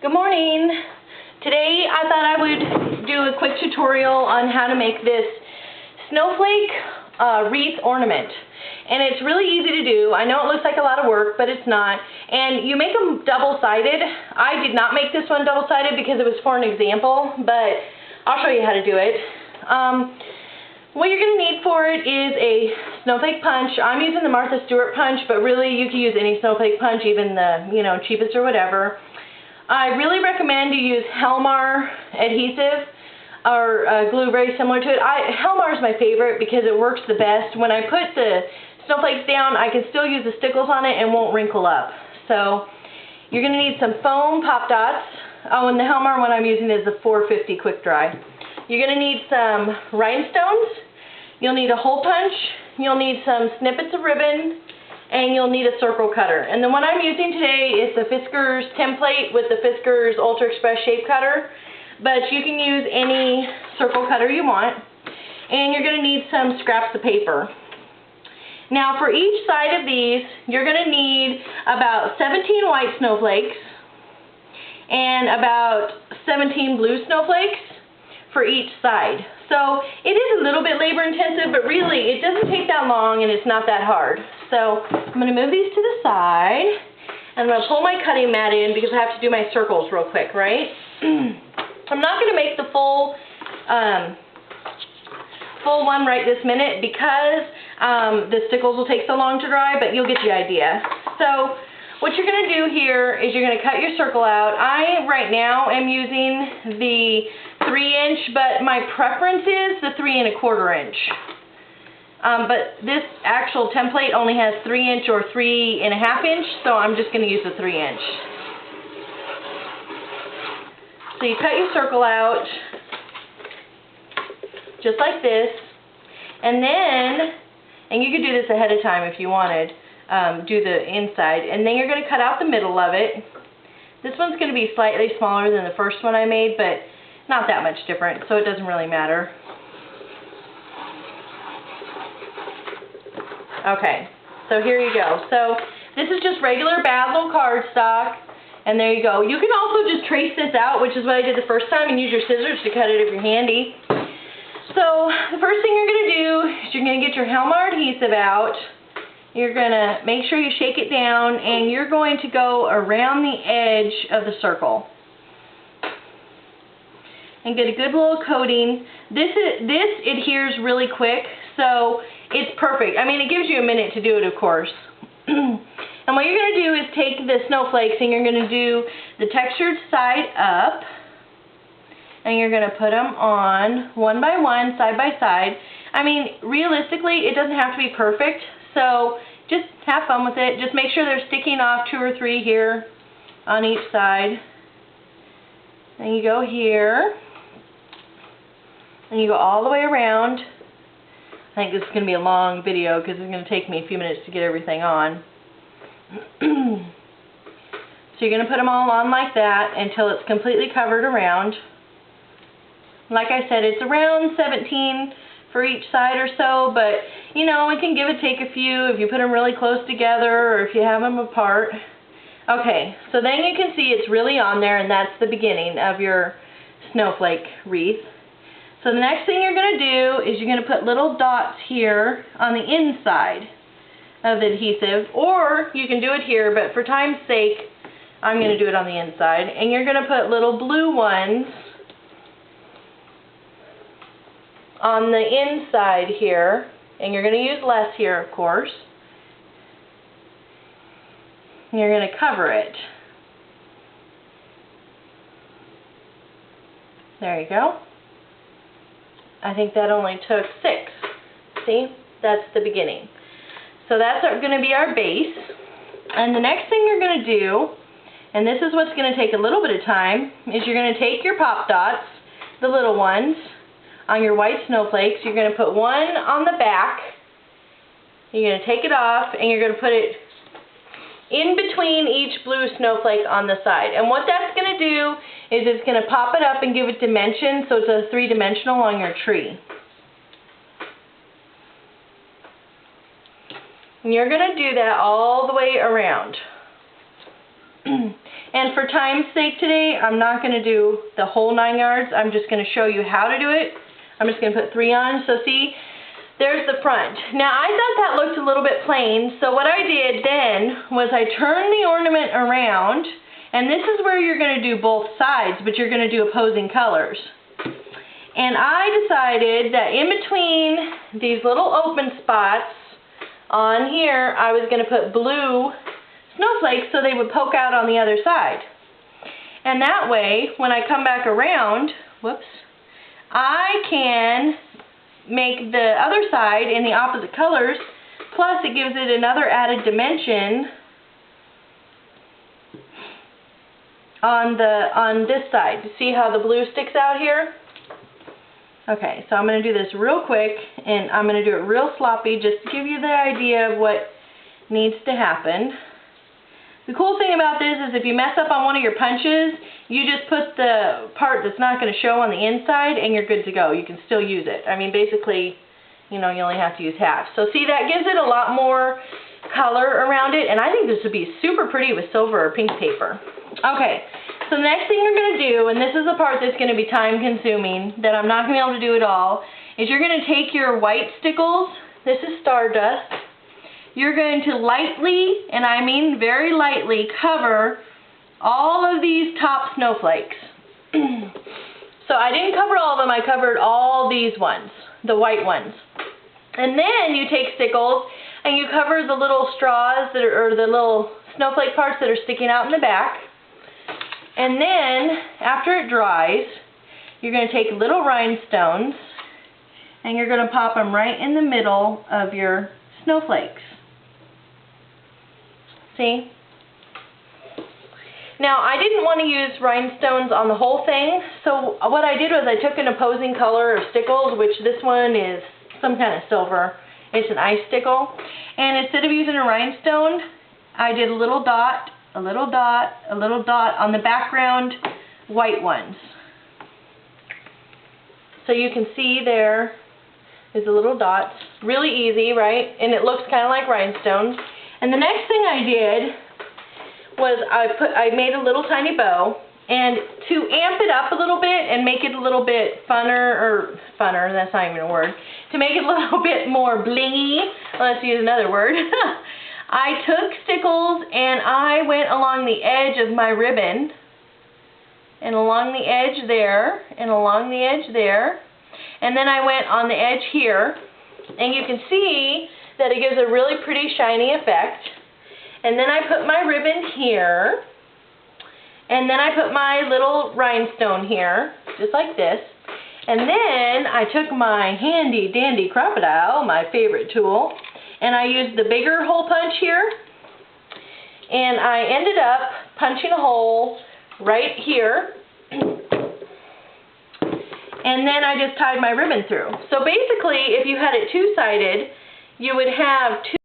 Good morning. Today I thought I would do a quick tutorial on how to make this snowflake wreath ornament. And it's really easy to do. I know it looks like a lot of work, but it's not. And you make them double-sided. I did not make this one double-sided because it was for an example, but I'll show you how to do it. What you're going to need for it is a snowflake punch. I'm using the Martha Stewart punch, but really you can use any snowflake punch, even the cheapest or whatever. I really recommend you use helmar adhesive or glue very similar to it. Helmar is my favorite because it works the best. When I put the snowflakes down, I can still use the stickles on it and won't wrinkle up. So you're going to need some foam pop dots. Oh, and the helmar one I'm using is the 450 quick dry. You're going to need some rhinestones. You'll need a hole punch. You'll need some snippets of ribbon. And you'll need a circle cutter. And the one I'm using today is the Fiskars template with the Fiskars Ultra Express shape cutter. But you can use any circle cutter you want. And you're going to need some scraps of paper. Now for each side of these, you're going to need about 17 white snowflakes and about 17 blue snowflakes for each side. So it is a little bit labor intensive, but really it doesn't take that long and it's not that hard. So I'm going to move these to the side. I'm going to pull my cutting mat in because I have to do my circles real quick, right? I'm not going to make the full one right this minute because the stickles will take so long to dry, but you'll get the idea. So what you're going to do here is you're going to cut your circle out. I right now am using the 3-inch, but my preference is the 3 1/4 inch. But this actual template only has 3-inch or 3 1/2 inch, so I'm just going to use the 3-inch. So you cut your circle out just like this, and you could do this ahead of time if you wanted, do the inside, and then you're going to cut out the middle of it. This one's going to be slightly smaller than the first one I made, but not that much different, so it doesn't really matter. Okay, so here you go. So this is just regular bazzill cardstock, and there you go. You can also just trace this out, which is what I did the first time, and use your scissors to cut it if you're handy. So the first thing you're going to do is you're going to get your helmar adhesive out. You're going to make sure you shake it down, and you're going to go around the edge of the circle and get a good little coating. This adheres really quick, so it's perfect. I mean, it gives you a minute to do it, of course. And what you're going to do is take the snowflakes and you're going to do the textured side up, and you're going to put them on one by one, side by side. I mean, realistically, it doesn't have to be perfect, so just have fun with it. Just make sure they're sticking off 2 or 3 here on each side. And you go here, and you go all the way around. I think this is going to be a long video because it's going to take me a few minutes to get everything on. So you're going to put them all on like that until it's completely covered around. Like I said, it's around 17 for each side or so, but you know, it can give or take a few if you put them really close together or if you have them apart. Okay, so then you can see it's really on there, and that's the beginning of your snowflake wreath. So the next thing you're going to do is you're going to put little dots here on the inside of the adhesive, or you can do it here, but for time's sake, I'm going to do it on the inside. And you're going to put little blue ones on the inside here, and you're going to use less here, of course. And you're going to cover it. There you go. I think that only took 6. See? That's the beginning. So that's going to be our base. And the next thing you're going to do, and this is what's going to take a little bit of time, is you're going to take your pop dots, the little ones, on your white snowflakes. You're going to put one on the back. You're going to take it off, and you're going to put it in between each blue snowflake on the side. And what that's going to do is it's going to pop it up and give it dimension, so it's a 3-dimensional on your tree. And you're going to do that all the way around. And for time's sake today, I'm not going to do the whole 9 yards. I'm just going to show you how to do it. I'm just going to put 3 on. So see, there's the front. Now I thought that looked a little bit plain, so what I did then was I turned the ornament around, and this is where you're going to do both sides, but you're going to do opposing colors. And I decided that in between these little open spots on here, I was going to put blue snowflakes so they would poke out on the other side. And that way, when I come back around, whoops, I can make the other side in the opposite colors, plus it gives it another added dimension on this side. See how the blue sticks out here? Okay, so I'm going to do this real quick, and I'm going to do it real sloppy just to give you the idea of what needs to happen. The cool thing about this is if you mess up on one of your punches, you just put the part that's not going to show on the inside and you're good to go. You can still use it. I mean, basically, you know, you only have to use half. So see, that gives it a lot more color around it, and I think this would be super pretty with silver or pink paper. Okay, so the next thing you're going to do, and this is the part that's going to be time consuming, that I'm not going to be able to do at all, is you're going to take your white stickles, this is Stardust, you're going to lightly, and I mean very lightly, cover all of these top snowflakes. So I didn't cover all of them, I covered all these ones, the white ones. And then you take stickles and you cover the little straws that are, or the little snowflake parts that are sticking out in the back. And then, after it dries, you're going to take little rhinestones and you're going to pop them right in the middle of your snowflakes. See? Now, I didn't want to use rhinestones on the whole thing, so what I did was I took an opposing color of stickles, which this one is some kind of silver. It's an ice stickle. And instead of using a rhinestone, I did a little dot, a little dot, a little dot on the background white ones. So you can see there is a little dot. Really easy, right? And it looks kind of like rhinestones. And the next thing I did was I made a little tiny bow, and to amp it up a little bit and make it a little bit funner, that's not even a word, to make it a little bit more blingy, let's use another word, I took stickles and I went along the edge of my ribbon, and along the edge there, and along the edge there, and then I went on the edge here, and you can see that it gives a really pretty shiny effect. And then I put my ribbon here, and then I put my little rhinestone here, just like this. And then I took my handy dandy crocodile, my favorite tool, and I used the bigger hole punch here, and I ended up punching a hole right here, and then I just tied my ribbon through. So basically, if you had it two-sided, you would have two